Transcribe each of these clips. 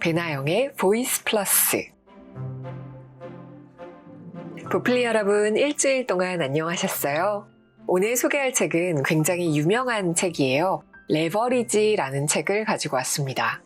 배나영의 보이스 플러스. 부플리 여러분, 일주일 동안 안녕하셨어요? 오늘 소개할 책은 굉장히 유명한 책이에요. 레버리지라는 책을 가지고 왔습니다.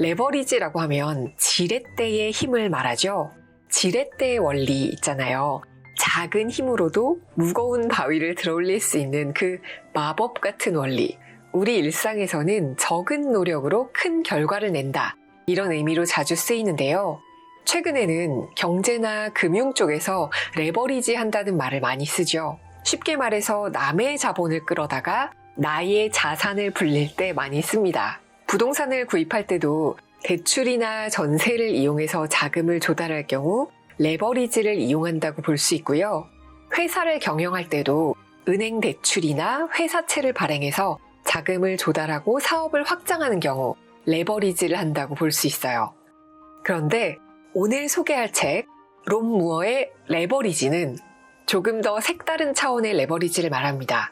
레버리지라고 하면 지렛대의 힘을 말하죠. 지렛대의 원리 있잖아요. 작은 힘으로도 무거운 바위를 들어올릴 수 있는 그 마법 같은 원리. 우리 일상에서는 적은 노력으로 큰 결과를 낸다. 이런 의미로 자주 쓰이는데요. 최근에는 경제나 금융 쪽에서 레버리지 한다는 말을 많이 쓰죠. 쉽게 말해서 남의 자본을 끌어다가 나의 자산을 불릴 때 많이 씁니다. 부동산을 구입할 때도 대출이나 전세를 이용해서 자금을 조달할 경우 레버리지를 이용한다고 볼 수 있고요. 회사를 경영할 때도 은행 대출이나 회사채를 발행해서 자금을 조달하고 사업을 확장하는 경우 레버리지를 한다고 볼 수 있어요. 그런데 오늘 소개할 책 롬 무어의 레버리지는 조금 더 색다른 차원의 레버리지를 말합니다.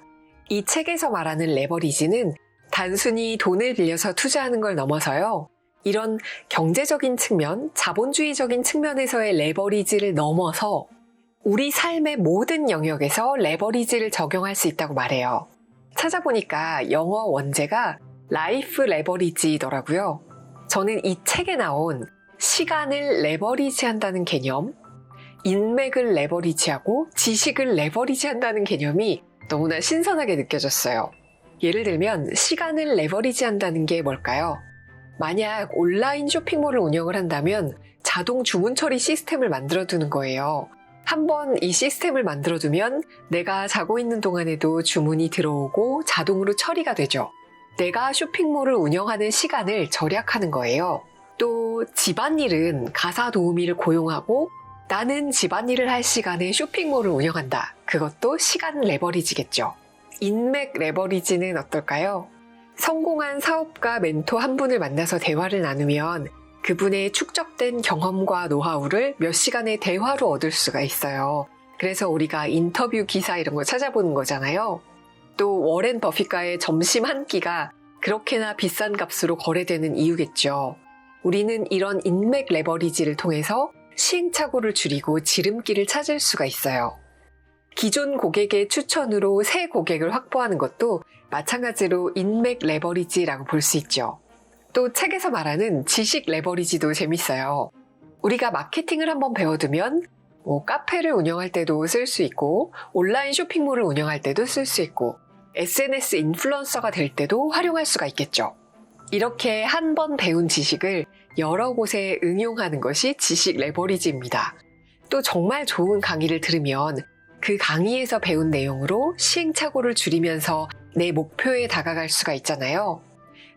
이 책에서 말하는 레버리지는 단순히 돈을 빌려서 투자하는 걸 넘어서요. 이런 경제적인 측면, 자본주의적인 측면에서의 레버리지를 넘어서 우리 삶의 모든 영역에서 레버리지를 적용할 수 있다고 말해요. 찾아보니까 영어 원제가 라이프 레버리지더라고요. 저는 이 책에 나온 시간을 레버리지 한다는 개념, 인맥을 레버리지하고 지식을 레버리지 한다는 개념이 너무나 신선하게 느껴졌어요. 예를 들면 시간을 레버리지 한다는 게 뭘까요? 만약 온라인 쇼핑몰을 운영을 한다면 자동 주문 처리 시스템을 만들어두는 거예요. 한번 이 시스템을 만들어두면 내가 자고 있는 동안에도 주문이 들어오고 자동으로 처리가 되죠. 내가 쇼핑몰을 운영하는 시간을 절약하는 거예요. 또 집안일은 가사 도우미를 고용하고 나는 집안일을 할 시간에 쇼핑몰을 운영한다. 그것도 시간 레버리지겠죠. 인맥 레버리지는 어떨까요? 성공한 사업가 멘토 한 분을 만나서 대화를 나누면 그분의 축적된 경험과 노하우를 몇 시간의 대화로 얻을 수가 있어요. 그래서 우리가 인터뷰 기사 이런 거 찾아보는 거잖아요. 또 워렌 버핏과의 점심 한 끼가 그렇게나 비싼 값으로 거래되는 이유겠죠. 우리는 이런 인맥 레버리지를 통해서 시행착오를 줄이고 지름길을 찾을 수가 있어요. 기존 고객의 추천으로 새 고객을 확보하는 것도 마찬가지로 인맥 레버리지라고 볼 수 있죠. 또 책에서 말하는 지식 레버리지도 재밌어요. 우리가 마케팅을 한번 배워두면 카페를 운영할 때도 쓸 수 있고 온라인 쇼핑몰을 운영할 때도 쓸 수 있고 SNS 인플루언서가 될 때도 활용할 수가 있겠죠. 이렇게 한 번 배운 지식을 여러 곳에 응용하는 것이 지식 레버리지입니다. 또 정말 좋은 강의를 들으면 그 강의에서 배운 내용으로 시행착오를 줄이면서 내 목표에 다가갈 수가 있잖아요.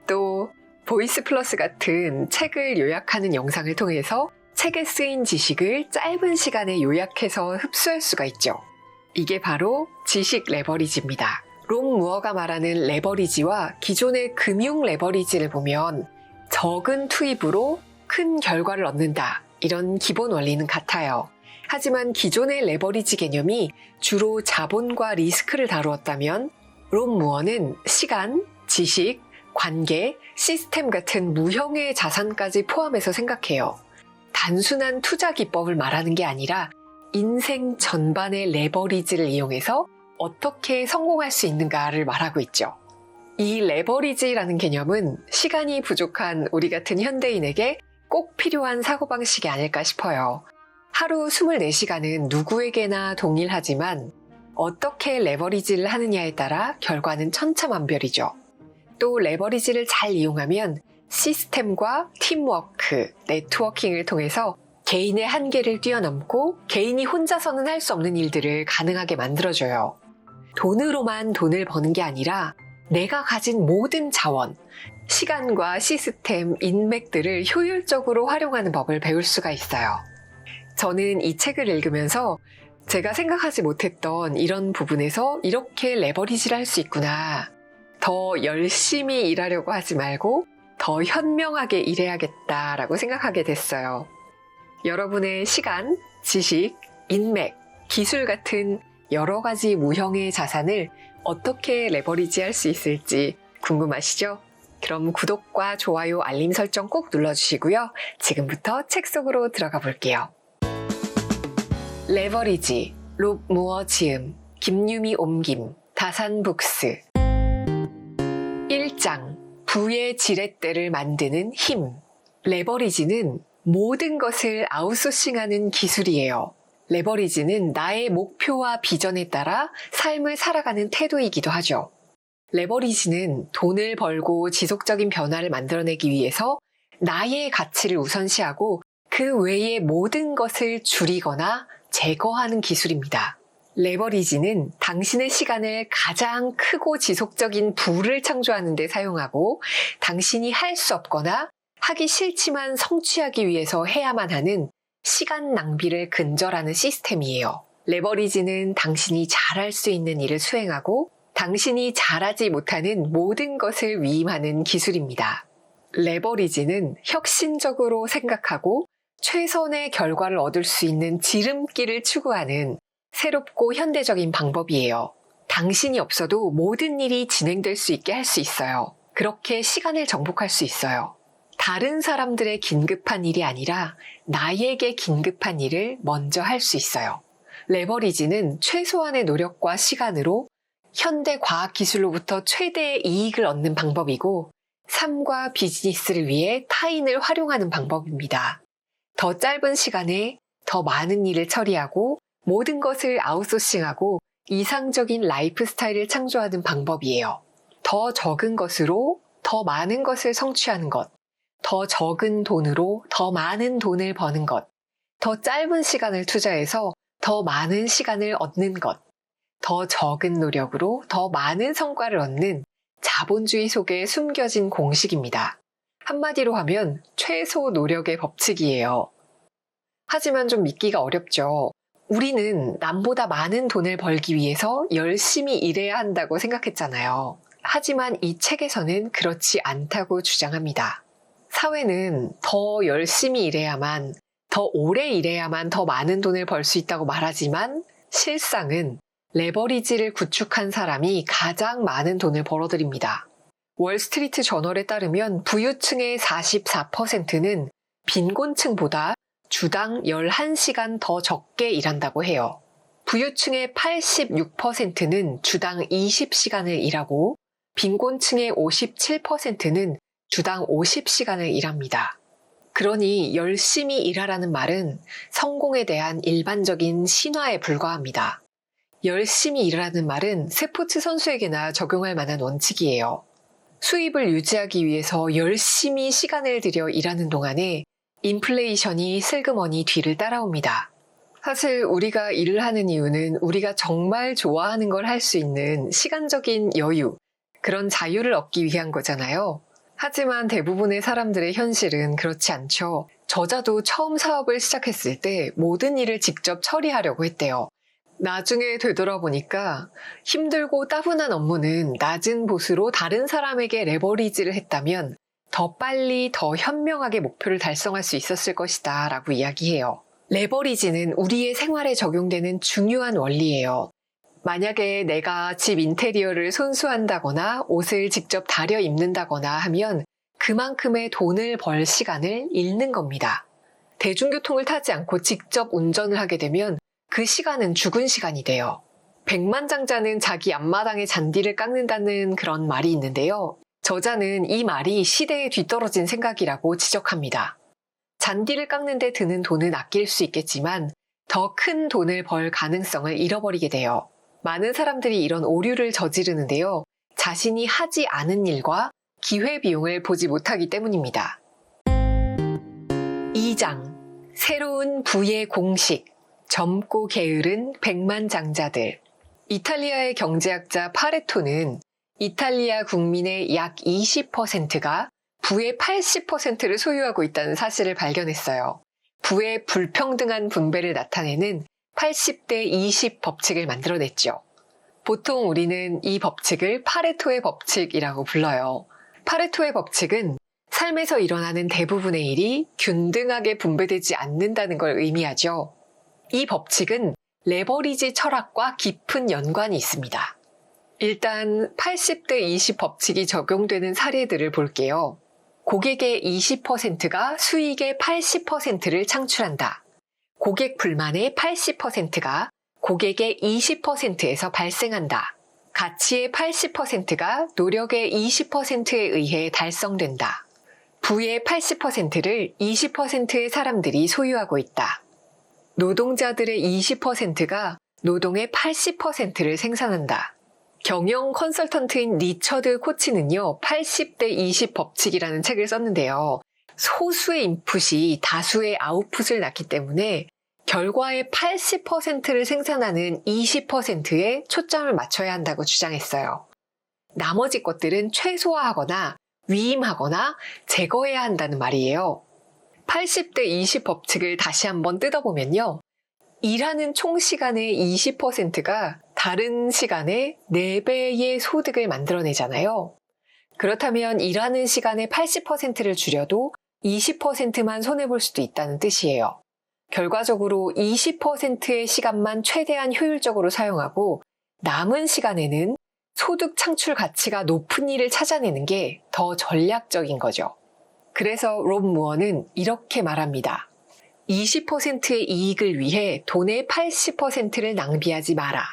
또 보이스 플러스 같은 책을 요약하는 영상을 통해서 책에 쓰인 지식을 짧은 시간에 요약해서 흡수할 수가 있죠. 이게 바로 지식 레버리지입니다. 롬 무어가 말하는 레버리지와 기존의 금융 레버리지를 보면 적은 투입으로 큰 결과를 얻는다. 이런 기본 원리는 같아요. 하지만 기존의 레버리지 개념이 주로 자본과 리스크를 다루었다면 롬 무어는 시간, 지식, 관계, 시스템 같은 무형의 자산까지 포함해서 생각해요. 단순한 투자 기법을 말하는 게 아니라 인생 전반의 레버리지를 이용해서 어떻게 성공할 수 있는가를 말하고 있죠. 이 레버리지라는 개념은 시간이 부족한 우리 같은 현대인에게 꼭 필요한 사고방식이 아닐까 싶어요. 하루 24시간은 누구에게나 동일하지만 어떻게 레버리지를 하느냐에 따라 결과는 천차만별이죠. 또 레버리지를 잘 이용하면 시스템과 팀워크, 네트워킹을 통해서 개인의 한계를 뛰어넘고 개인이 혼자서는 할 수 없는 일들을 가능하게 만들어줘요. 돈으로만 돈을 버는 게 아니라 내가 가진 모든 자원, 시간과 시스템, 인맥들을 효율적으로 활용하는 법을 배울 수가 있어요. 저는 이 책을 읽으면서 제가 생각하지 못했던 이런 부분에서 이렇게 레버리지를 할 수 있구나. 더 열심히 일하려고 하지 말고 더 현명하게 일해야겠다라고 생각하게 됐어요. 여러분의 시간, 지식, 인맥, 기술 같은 여러 가지 무형의 자산을 어떻게 레버리지 할 수 있을지 궁금하시죠? 그럼 구독과 좋아요, 알림 설정 꼭 눌러주시고요. 지금부터 책 속으로 들어가 볼게요. 레버리지, 롭 무어 지음, 김유미 옮김, 다산북스. 1장, 부의 지렛대를 만드는 힘. 레버리지는 모든 것을 아웃소싱하는 기술이에요. 레버리지는 나의 목표와 비전에 따라 삶을 살아가는 태도이기도 하죠. 레버리지는 돈을 벌고 지속적인 변화를 만들어내기 위해서 나의 가치를 우선시하고 그 외의 모든 것을 줄이거나 제거하는 기술입니다. 레버리지는 당신의 시간을 가장 크고 지속적인 부를 창조하는 데 사용하고 당신이 할 수 없거나 하기 싫지만 성취하기 위해서 해야만 하는 시간 낭비를 근절하는 시스템이에요. 레버리지는 당신이 잘할 수 있는 일을 수행하고 당신이 잘하지 못하는 모든 것을 위임하는 기술입니다. 레버리지는 혁신적으로 생각하고 최선의 결과를 얻을 수 있는 지름길을 추구하는 새롭고 현대적인 방법이에요. 당신이 없어도 모든 일이 진행될 수 있게 할 수 있어요. 그렇게 시간을 정복할 수 있어요. 다른 사람들의 긴급한 일이 아니라 나에게 긴급한 일을 먼저 할 수 있어요. 레버리지는 최소한의 노력과 시간으로 현대 과학기술로부터 최대의 이익을 얻는 방법이고 삶과 비즈니스를 위해 타인을 활용하는 방법입니다. 더 짧은 시간에 더 많은 일을 처리하고 모든 것을 아웃소싱하고 이상적인 라이프 스타일을 창조하는 방법이에요. 더 적은 것으로 더 많은 것을 성취하는 것, 더 적은 돈으로 더 많은 돈을 버는 것, 더 짧은 시간을 투자해서 더 많은 시간을 얻는 것, 더 적은 노력으로 더 많은 성과를 얻는 자본주의 속에 숨겨진 공식입니다. 한마디로 하면 최소 노력의 법칙이에요. 하지만 좀 믿기가 어렵죠. 우리는 남보다 많은 돈을 벌기 위해서 열심히 일해야 한다고 생각했잖아요. 하지만 이 책에서는 그렇지 않다고 주장합니다. 사회는 더 열심히 일해야만, 더 오래 일해야만 더 많은 돈을 벌 수 있다고 말하지만 실상은 레버리지를 구축한 사람이 가장 많은 돈을 벌어들입니다. 월스트리트 저널에 따르면 부유층의 44%는 빈곤층보다 주당 11시간 더 적게 일한다고 해요. 부유층의 86%는 주당 20시간을 일하고 빈곤층의 57%는 주당 50시간을 일합니다. 그러니 열심히 일하라는 말은 성공에 대한 일반적인 신화에 불과합니다. 열심히 일하라는 말은 스포츠 선수에게나 적용할 만한 원칙이에요. 수입을 유지하기 위해서 열심히 시간을 들여 일하는 동안에 인플레이션이 슬그머니 뒤를 따라옵니다. 사실 우리가 일을 하는 이유는 우리가 정말 좋아하는 걸 할 수 있는 시간적인 여유, 그런 자유를 얻기 위한 거잖아요. 하지만 대부분의 사람들의 현실은 그렇지 않죠. 저자도 처음 사업을 시작했을 때 모든 일을 직접 처리하려고 했대요. 나중에 되돌아보니까 힘들고 따분한 업무는 낮은 보수로 다른 사람에게 레버리지를 했다면 더 빨리 더 현명하게 목표를 달성할 수 있었을 것이다 라고 이야기해요. 레버리지는 우리의 생활에 적용되는 중요한 원리예요. 만약에 내가 집 인테리어를 손수한다거나 옷을 직접 다려 입는다거나 하면 그만큼의 돈을 벌 시간을 잃는 겁니다. 대중교통을 타지 않고 직접 운전을 하게 되면 그 시간은 죽은 시간이 돼요. 백만장자는 자기 앞마당에 잔디를 깎는다는 그런 말이 있는데요. 저자는 이 말이 시대에 뒤떨어진 생각이라고 지적합니다. 잔디를 깎는 데 드는 돈은 아낄 수 있겠지만 더 큰 돈을 벌 가능성을 잃어버리게 돼요. 많은 사람들이 이런 오류를 저지르는데요. 자신이 하지 않은 일과 기회비용을 보지 못하기 때문입니다. 2장, 새로운 부의 공식. 젊고 게으른 백만장자들. 이탈리아의 경제학자 파레토는 이탈리아 국민의 약 20%가 부의 80%를 소유하고 있다는 사실을 발견했어요. 부의 불평등한 분배를 나타내는 80대 20 법칙을 만들어냈죠. 보통 우리는 이 법칙을 파레토의 법칙이라고 불러요. 파레토의 법칙은 삶에서 일어나는 대부분의 일이 균등하게 분배되지 않는다는 걸 의미하죠. 이 법칙은 레버리지 철학과 깊은 연관이 있습니다. 일단 80대 20 법칙이 적용되는 사례들을 볼게요. 고객의 20%가 수익의 80%를 창출한다. 고객 불만의 80%가 고객의 20%에서 발생한다. 가치의 80%가 노력의 20%에 의해 달성된다. 부의 80%를 20%의 사람들이 소유하고 있다. 노동자들의 20%가 노동의 80%를 생산한다. 경영 컨설턴트인 리처드 코치는요, 80대 20 법칙이라는 책을 썼는데요. 소수의 인풋이 다수의 아웃풋을 낳기 때문에 결과의 80%를 생산하는 20%에 초점을 맞춰야 한다고 주장했어요. 나머지 것들은 최소화하거나 위임하거나 제거해야 한다는 말이에요. 80대 20 법칙을 다시 한번 뜯어보면요. 일하는 총 시간의 20%가 다른 시간의 4배의 소득을 만들어내잖아요. 그렇다면 일하는 시간의 80%를 줄여도 20%만 손해볼 수도 있다는 뜻이에요. 결과적으로 20%의 시간만 최대한 효율적으로 사용하고 남은 시간에는 소득 창출 가치가 높은 일을 찾아내는 게 더 전략적인 거죠. 그래서 롭 무어는 이렇게 말합니다. 20%의 이익을 위해 돈의 80%를 낭비하지 마라.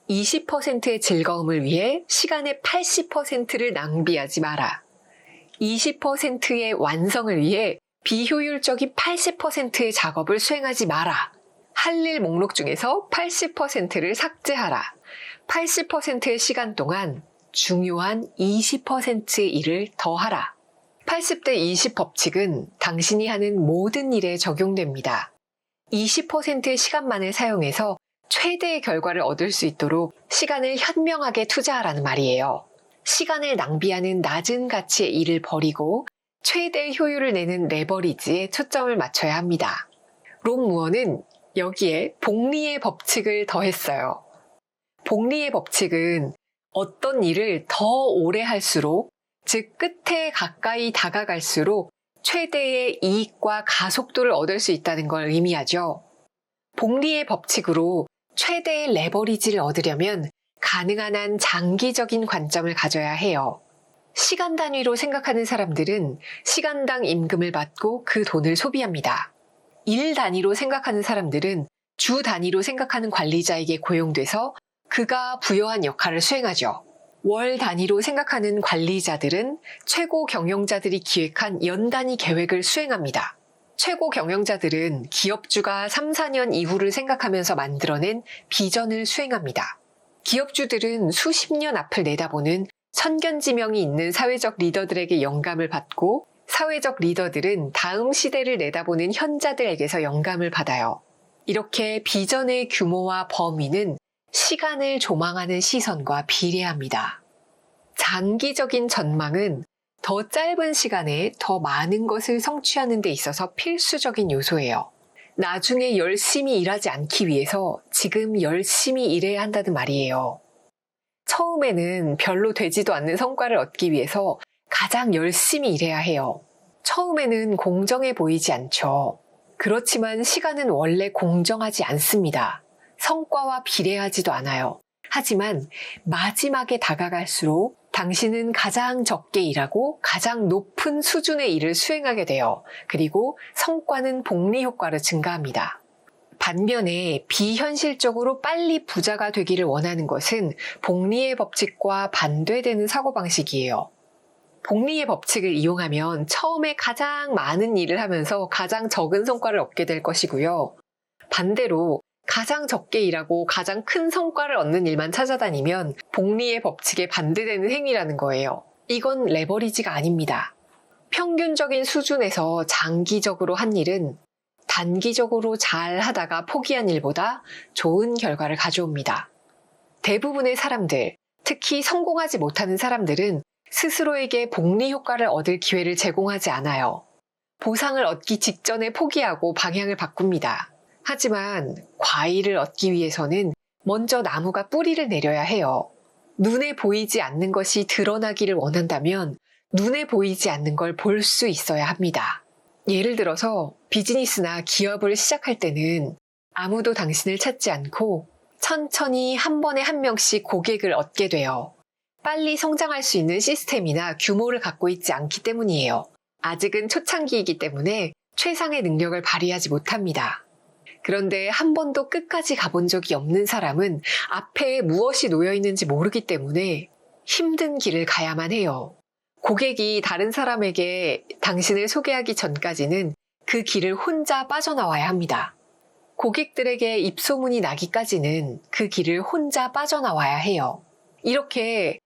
20%의 즐거움을 위해 시간의 80%를 낭비하지 마라. 20%의 완성을 위해 비효율적인 80%의 작업을 수행하지 마라. 할 일 목록 중에서 80%를 삭제하라. 80%의 시간 동안 중요한 20%의 일을 더하라. 80대 20 법칙은 당신이 하는 모든 일에 적용됩니다. 20%의 시간만을 사용해서 최대의 결과를 얻을 수 있도록 시간을 현명하게 투자하라는 말이에요. 시간을 낭비하는 낮은 가치의 일을 버리고 최대의 효율을 내는 레버리지에 초점을 맞춰야 합니다. 롭 무어는 여기에 복리의 법칙을 더했어요. 복리의 법칙은 어떤 일을 더 오래 할수록, 즉 끝에 가까이 다가갈수록 최대의 이익과 가속도를 얻을 수 있다는 걸 의미하죠. 복리의 법칙으로 최대의 레버리지를 얻으려면 가능한 한 장기적인 관점을 가져야 해요. 시간 단위로 생각하는 사람들은 시간당 임금을 받고 그 돈을 소비합니다. 일 단위로 생각하는 사람들은 주 단위로 생각하는 관리자에게 고용돼서 그가 부여한 역할을 수행하죠. 월 단위로 생각하는 관리자들은 최고 경영자들이 기획한 연 단위 계획을 수행합니다. 최고 경영자들은 기업주가 3, 4년 이후를 생각하면서 만들어낸 비전을 수행합니다. 기업주들은 수십 년 앞을 내다보는 선견지명이 있는 사회적 리더들에게 영감을 받고 사회적 리더들은 다음 시대를 내다보는 현자들에게서 영감을 받아요. 이렇게 비전의 규모와 범위는 시간을 조망하는 시선과 비례합니다. 장기적인 전망은 더 짧은 시간에 더 많은 것을 성취하는 데 있어서 필수적인 요소예요. 나중에 열심히 일하지 않기 위해서 지금 열심히 일해야 한다는 말이에요. 처음에는 별로 되지도 않는 성과를 얻기 위해서 가장 열심히 일해야 해요. 처음에는 공정해 보이지 않죠. 그렇지만 시간은 원래 공정하지 않습니다. 성과와 비례하지도 않아요. 하지만 마지막에 다가갈수록 당신은 가장 적게 일하고 가장 높은 수준의 일을 수행하게 돼요. 그리고 성과는 복리 효과로 증가합니다. 반면에 비현실적으로 빨리 부자가 되기를 원하는 것은 복리의 법칙과 반대되는 사고방식이에요. 복리의 법칙을 이용하면 처음에 가장 많은 일을 하면서 가장 적은 성과를 얻게 될 것이고요. 반대로 가장 적게 일하고 가장 큰 성과를 얻는 일만 찾아다니면 복리의 법칙에 반대되는 행위라는 거예요. 이건 레버리지가 아닙니다. 평균적인 수준에서 장기적으로 한 일은 단기적으로 잘 하다가 포기한 일보다 좋은 결과를 가져옵니다. 대부분의 사람들, 특히 성공하지 못하는 사람들은 스스로에게 복리 효과를 얻을 기회를 제공하지 않아요. 보상을 얻기 직전에 포기하고 방향을 바꿉니다. 하지만 과일을 얻기 위해서는 먼저 나무가 뿌리를 내려야 해요. 눈에 보이지 않는 것이 드러나기를 원한다면 눈에 보이지 않는 걸 볼 수 있어야 합니다. 예를 들어서 비즈니스나 기업을 시작할 때는 아무도 당신을 찾지 않고 천천히 한 번에 한 명씩 고객을 얻게 돼요. 빨리 성장할 수 있는 시스템이나 규모를 갖고 있지 않기 때문이에요. 아직은 초창기이기 때문에 최상의 능력을 발휘하지 못합니다. 그런데 한 번도 끝까지 가본 적이 없는 사람은 앞에 무엇이 놓여 있는지 모르기 때문에 힘든 길을 가야만 해요. 고객이 다른 사람에게 당신을 소개하기 전까지는 그 길을 혼자 빠져나와야 합니다. 고객들에게 입소문이 나기까지는 그 길을 혼자 빠져나와야 해요. 이렇게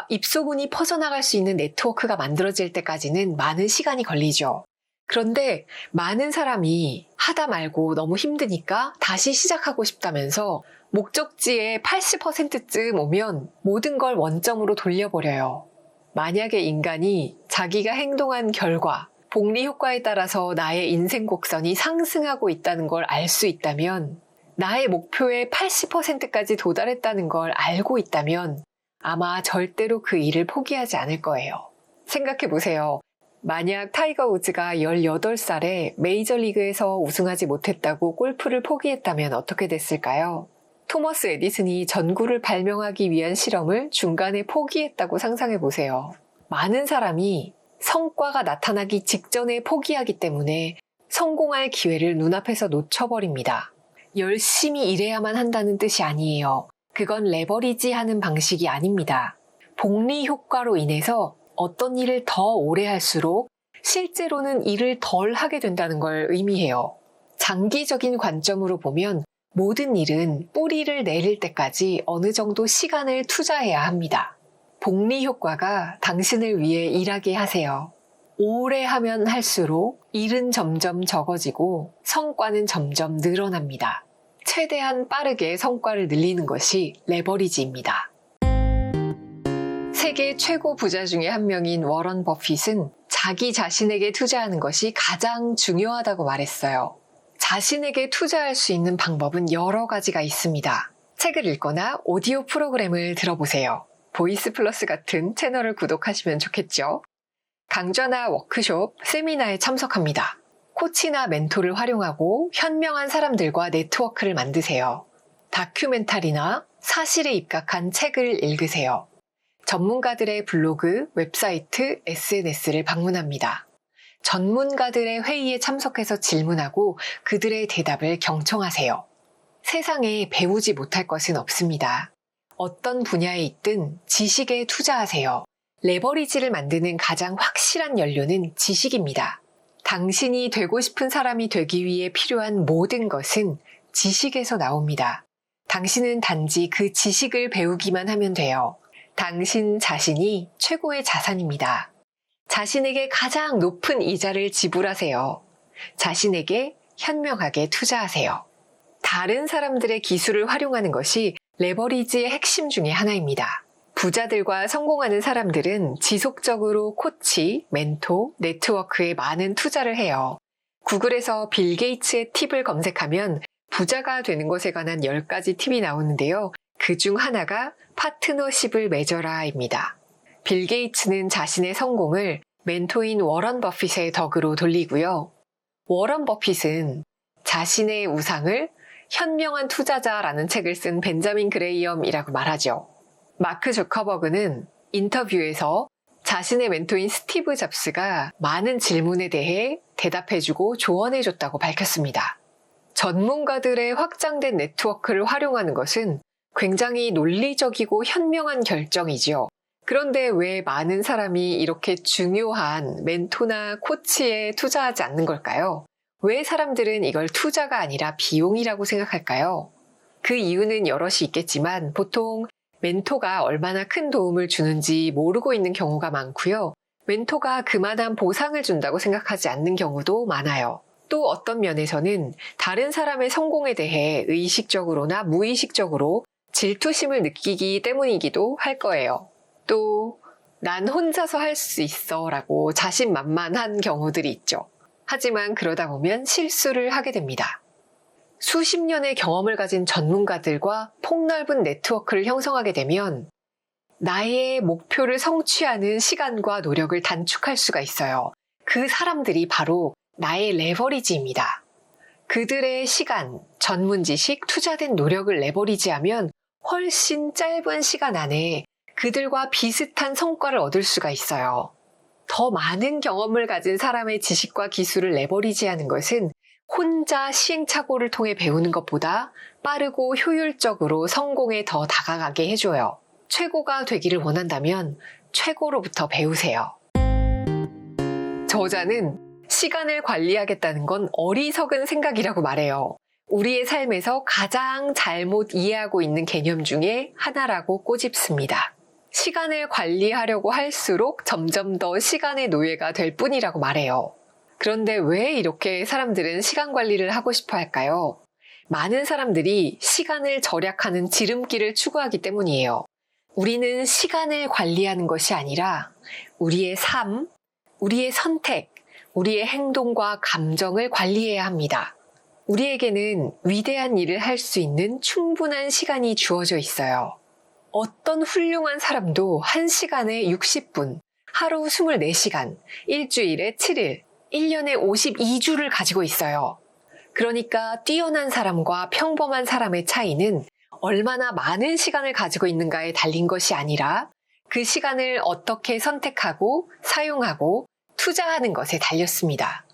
입소문이 퍼져나갈 수 있는 네트워크가 만들어질 때까지는 많은 시간이 걸리죠. 그런데 많은 사람이 하다 말고 너무 힘드니까 다시 시작하고 싶다면서 목적지에 80%쯤 오면 모든 걸 원점으로 돌려버려요. 만약에 인간이 자기가 행동한 결과, 복리 효과에 따라서 나의 인생 곡선이 상승하고 있다는 걸 알 수 있다면, 나의 목표의 80%까지 도달했다는 걸 알고 있다면 아마 절대로 그 일을 포기하지 않을 거예요. 생각해보세요. 만약 타이거 우즈가 18살에 메이저리그에서 우승하지 못했다고 골프를 포기했다면 어떻게 됐을까요? 토머스 에디슨이 전구를 발명하기 위한 실험을 중간에 포기했다고 상상해보세요. 많은 사람이 성과가 나타나기 직전에 포기하기 때문에 성공할 기회를 눈앞에서 놓쳐버립니다. 열심히 일해야만 한다는 뜻이 아니에요. 그건 레버리지 하는 방식이 아닙니다. 복리 효과로 인해서 어떤 일을 더 오래 할수록 실제로는 일을 덜 하게 된다는 걸 의미해요. 장기적인 관점으로 보면 모든 일은 뿌리를 내릴 때까지 어느 정도 시간을 투자해야 합니다. 복리 효과가 당신을 위해 일하게 하세요. 오래 하면 할수록 일은 점점 적어지고 성과는 점점 늘어납니다. 최대한 빠르게 성과를 늘리는 것이 레버리지입니다. 세계 최고 부자 중에 한 명인 워런 버핏은 자기 자신에게 투자하는 것이 가장 중요하다고 말했어요. 자신에게 투자할 수 있는 방법은 여러 가지가 있습니다. 책을 읽거나 오디오 프로그램을 들어보세요. 보이스 플러스 같은 채널을 구독하시면 좋겠죠. 강좌나 워크숍, 세미나에 참석합니다. 코치나 멘토를 활용하고 현명한 사람들과 네트워크를 만드세요. 다큐멘터리나 사실에 입각한 책을 읽으세요. 전문가들의 블로그, 웹사이트, SNS를 방문합니다. 전문가들의 회의에 참석해서 질문하고 그들의 대답을 경청하세요. 세상에 배우지 못할 것은 없습니다. 어떤 분야에 있든 지식에 투자하세요. 레버리지를 만드는 가장 확실한 연료는 지식입니다. 당신이 되고 싶은 사람이 되기 위해 필요한 모든 것은 지식에서 나옵니다. 당신은 단지 그 지식을 배우기만 하면 돼요. 당신 자신이 최고의 자산입니다. 자신에게 가장 높은 이자를 지불하세요. 자신에게 현명하게 투자하세요. 다른 사람들의 기술을 활용하는 것이 레버리지의 핵심 중에 하나입니다. 부자들과 성공하는 사람들은 지속적으로 코치, 멘토, 네트워크에 많은 투자를 해요. 구글에서 빌 게이츠의 팁을 검색하면 부자가 되는 것에 관한 10가지 팁이 나오는데요. 그 중 하나가 파트너십을 맺어라입니다. 빌 게이츠는 자신의 성공을 멘토인 워런 버핏의 덕으로 돌리고요. 워런 버핏은 자신의 우상을 현명한 투자자라는 책을 쓴 벤자민 그레이엄이라고 말하죠. 마크 주커버그는 인터뷰에서 자신의 멘토인 스티브 잡스가 많은 질문에 대해 대답해주고 조언해줬다고 밝혔습니다. 전문가들의 확장된 네트워크를 활용하는 것은 굉장히 논리적이고 현명한 결정이지요. 그런데 왜 많은 사람이 이렇게 중요한 멘토나 코치에 투자하지 않는 걸까요? 왜 사람들은 이걸 투자가 아니라 비용이라고 생각할까요? 그 이유는 여럿이 있겠지만 보통 멘토가 얼마나 큰 도움을 주는지 모르고 있는 경우가 많고요. 멘토가 그만한 보상을 준다고 생각하지 않는 경우도 많아요. 또 어떤 면에서는 다른 사람의 성공에 대해 의식적으로나 무의식적으로 질투심을 느끼기 때문이기도 할 거예요. 또 난 혼자서 할 수 있어 라고 자신만만한 경우들이 있죠. 하지만 그러다 보면 실수를 하게 됩니다. 수십 년의 경험을 가진 전문가들과 폭넓은 네트워크를 형성하게 되면 나의 목표를 성취하는 시간과 노력을 단축할 수가 있어요. 그 사람들이 바로 나의 레버리지입니다. 그들의 시간, 전문 지식, 투자된 노력을 레버리지하면 훨씬 짧은 시간 안에 그들과 비슷한 성과를 얻을 수가 있어요. 더 많은 경험을 가진 사람의 지식과 기술을 레버리지하는 것은 혼자 시행착오를 통해 배우는 것보다 빠르고 효율적으로 성공에 더 다가가게 해줘요. 최고가 되기를 원한다면 최고로부터 배우세요. 저자는 시간을 관리하겠다는 건 어리석은 생각이라고 말해요. 우리의 삶에서 가장 잘못 이해하고 있는 개념 중에 하나라고 꼬집습니다. 시간을 관리하려고 할수록 점점 더 시간의 노예가 될 뿐이라고 말해요. 그런데 왜 이렇게 사람들은 시간 관리를 하고 싶어 할까요? 많은 사람들이 시간을 절약하는 지름길을 추구하기 때문이에요. 우리는 시간을 관리하는 것이 아니라 우리의 삶, 우리의 선택, 우리의 행동과 감정을 관리해야 합니다. 우리에게는 위대한 일을 할 수 있는 충분한 시간이 주어져 있어요. 어떤 훌륭한 사람도 1시간에 60분, 하루 24시간, 일주일에 7일, 1년에 52주를 가지고 있어요. 그러니까 뛰어난 사람과 평범한 사람의 차이는 얼마나 많은 시간을 가지고 있는가에 달린 것이 아니라 그 시간을 어떻게 선택하고 사용하고 투자하는 것에 달렸습니다.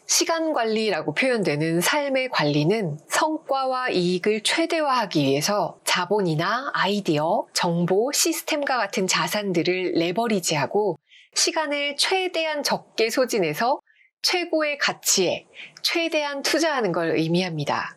시간 관리라고 표현되는 삶의 관리는 성과와 이익을 최대화하기 위해서 자본이나 아이디어, 정보, 시스템과 같은 자산들을 레버리지하고 시간을 최대한 적게 소진해서 최고의 가치에 최대한 투자하는 걸 의미합니다.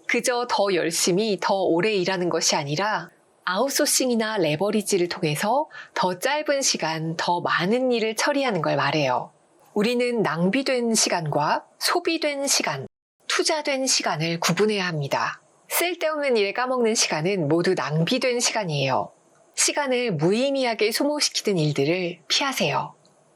그저 더 열심히 더 오래 일하는 것이 아니라 아웃소싱이나 레버리지를 통해서 더 짧은 시간, 더 많은 일을 처리하는 걸 말해요. 우리는 낭비된 시간과 소비된 시간, 투자된 시간을 구분해야 합니다. 쓸데없는 일에 까먹는 시간은 모두 낭비된 시간이에요. 시간을 무의미하게 소모시키는 일들을 피하세요.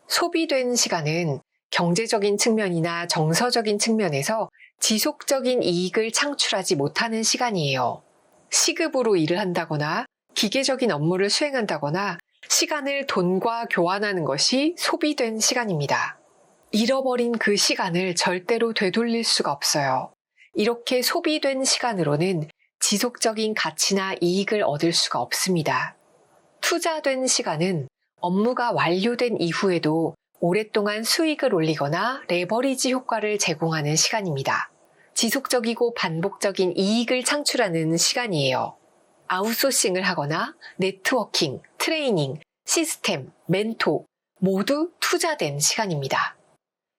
소비된 시간은 경제적인 측면이나 정서적인 측면에서 지속적인 이익을 창출하지 못하는 시간이에요. 시급으로 일을 한다거나 기계적인 업무를 수행한다거나 시간을 돈과 교환하는 것이 소비된 시간입니다. 잃어버린 그 시간을 절대로 되돌릴 수가 없어요. 이렇게 소비된 시간으로는 지속적인 가치나 이익을 얻을 수가 없습니다. 투자된 시간은 업무가 완료된 이후에도 오랫동안 수익을 올리거나 레버리지 효과를 제공하는 시간입니다. 지속적이고 반복적인 이익을 창출하는 시간이에요. 아웃소싱을 하거나 네트워킹, 트레이닝, 시스템, 멘토 모두 투자된 시간입니다.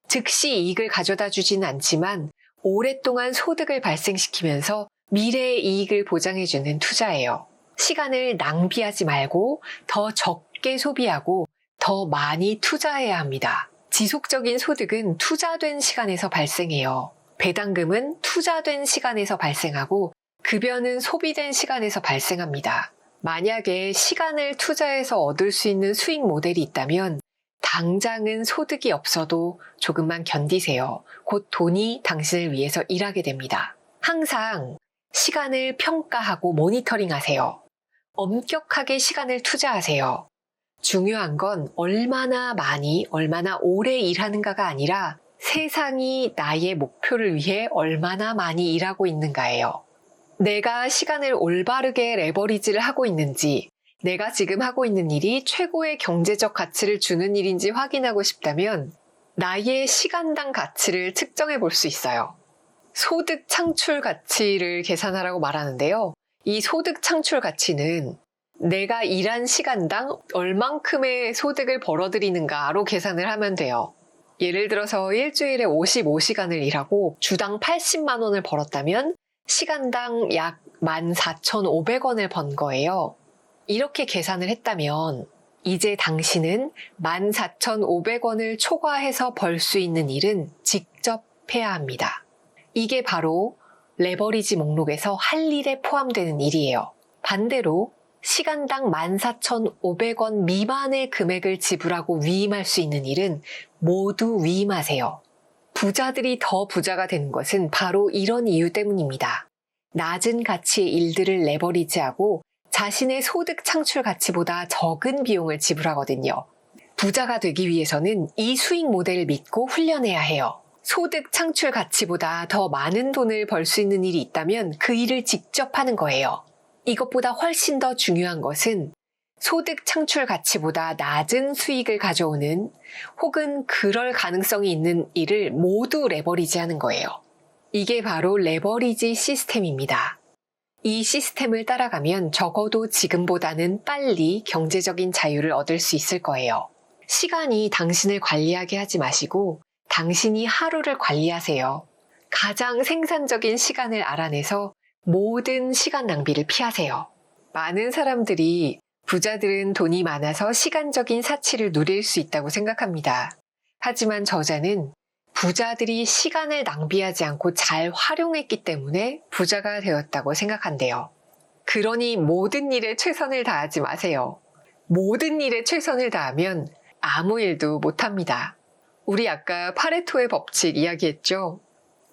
즉시 이익을 가져다 주지는 않지만 오랫동안 소득을 발생시키면서 미래의 이익을 보장해주는 투자예요. 시간을 낭비하지 말고 더 적게 소비하고 더 많이 투자해야 합니다. 지속적인 소득은 투자된 시간에서 발생해요. 배당금은 투자된 시간에서 발생하고 급여는 소비된 시간에서 발생합니다. 만약에 시간을 투자해서 얻을 수 있는 수익 모델이 있다면 당장은 소득이 없어도 조금만 견디세요. 곧 돈이 당신을 위해서 일하게 됩니다. 항상 시간을 평가하고 모니터링하세요. 엄격하게 시간을 투자하세요. 중요한 건 얼마나 많이, 얼마나 오래 일하는가가 아니라 세상이 나의 목표를 위해 얼마나 많이 일하고 있는가예요. 내가 시간을 올바르게 레버리지를 하고 있는지, 내가 지금 하고 있는 일이 최고의 경제적 가치를 주는 일인지 확인하고 싶다면 나의 시간당 가치를 측정해 볼 수 있어요. 소득 창출 가치를 계산하라고 말하는데요. 이 소득 창출 가치는 내가 일한 시간당 얼만큼의 소득을 벌어들이는가로 계산을 하면 돼요. 예를 들어서 일주일에 55시간을 일하고 주당 80만 원을 벌었다면 시간당 약 14,500원을 번 거예요. 이렇게 계산을 했다면 이제 당신은 14,500원을 초과해서 벌 수 있는 일은 직접 해야 합니다. 이게 바로 레버리지 목록에서 할 일에 포함되는 일이에요. 반대로 시간당 14,500원 미만의 금액을 지불하고 위임할 수 있는 일은 모두 위임하세요. 부자들이 더 부자가 되는 것은 바로 이런 이유 때문입니다. 낮은 가치의 일들을 레버리지하고 자신의 소득 창출 가치보다 적은 비용을 지불하거든요. 부자가 되기 위해서는 이 수익 모델을 믿고 훈련해야 해요. 소득 창출 가치보다 더 많은 돈을 벌 수 있는 일이 있다면 그 일을 직접 하는 거예요. 이것보다 훨씬 더 중요한 것은 소득 창출 가치보다 낮은 수익을 가져오는 혹은 그럴 가능성이 있는 일을 모두 레버리지 하는 거예요. 이게 바로 레버리지 시스템입니다. 이 시스템을 따라가면 적어도 지금보다는 빨리 경제적인 자유를 얻을 수 있을 거예요. 시간이 당신을 관리하게 하지 마시고 당신이 하루를 관리하세요. 가장 생산적인 시간을 알아내서 모든 시간 낭비를 피하세요. 많은 사람들이 부자들은 돈이 많아서 시간적인 사치를 누릴 수 있다고 생각합니다. 하지만 저자는 부자들이 시간을 낭비하지 않고 잘 활용했기 때문에 부자가 되었다고 생각한대요. 그러니 모든 일에 최선을 다하지 마세요. 모든 일에 최선을 다하면 아무 일도 못합니다. 우리 아까 파레토의 법칙 이야기했죠?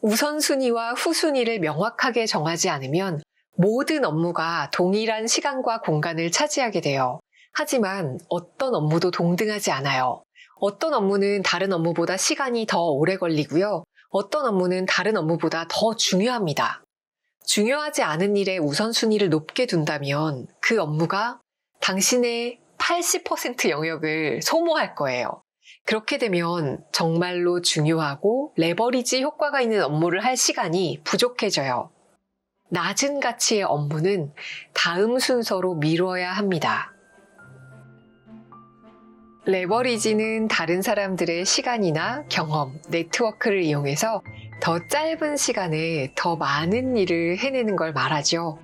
우선순위와 후순위를 명확하게 정하지 않으면 모든 업무가 동일한 시간과 공간을 차지하게 돼요. 하지만 어떤 업무도 동등하지 않아요. 어떤 업무는 다른 업무보다 시간이 더 오래 걸리고요. 어떤 업무는 다른 업무보다 더 중요합니다. 중요하지 않은 일의 우선순위를 높게 둔다면 그 업무가 당신의 80% 영역을 소모할 거예요. 그렇게 되면 정말로 중요하고 레버리지 효과가 있는 업무를 할 시간이 부족해져요. 낮은 가치의 업무는 다음 순서로 미뤄야 합니다. 레버리지는 다른 사람들의 시간이나 경험, 네트워크를 이용해서 더 짧은 시간에 더 많은 일을 해내는 걸 말하죠.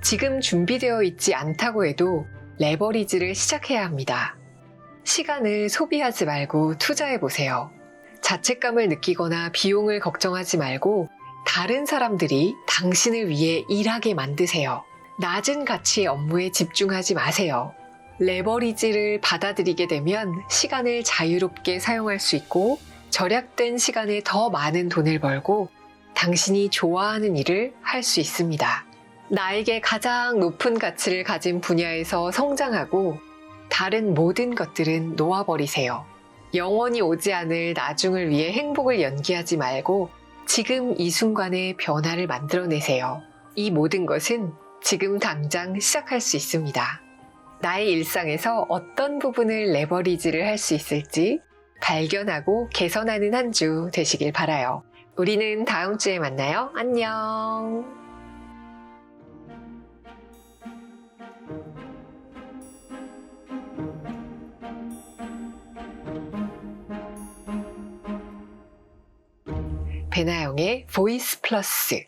지금 준비되어 있지 않다고 해도 레버리지를 시작해야 합니다. 시간을 소비하지 말고 투자해 보세요. 자책감을 느끼거나 비용을 걱정하지 말고 다른 사람들이 당신을 위해 일하게 만드세요. 낮은 가치의 업무에 집중하지 마세요. 레버리지를 받아들이게 되면 시간을 자유롭게 사용할 수 있고 절약된 시간에 더 많은 돈을 벌고 당신이 좋아하는 일을 할 수 있습니다. 나에게 가장 높은 가치를 가진 분야에서 성장하고 다른 모든 것들은 놓아버리세요. 영원히 오지 않을 나중을 위해 행복을 연기하지 말고 지금 이 순간에 변화를 만들어내세요. 이 모든 것은 지금 당장 시작할 수 있습니다. 나의 일상에서 어떤 부분을 레버리지를 할 수 있을지 발견하고 개선하는 한 주 되시길 바라요. 우리는 다음 주에 만나요. 안녕. 배나영의 보이스 플러스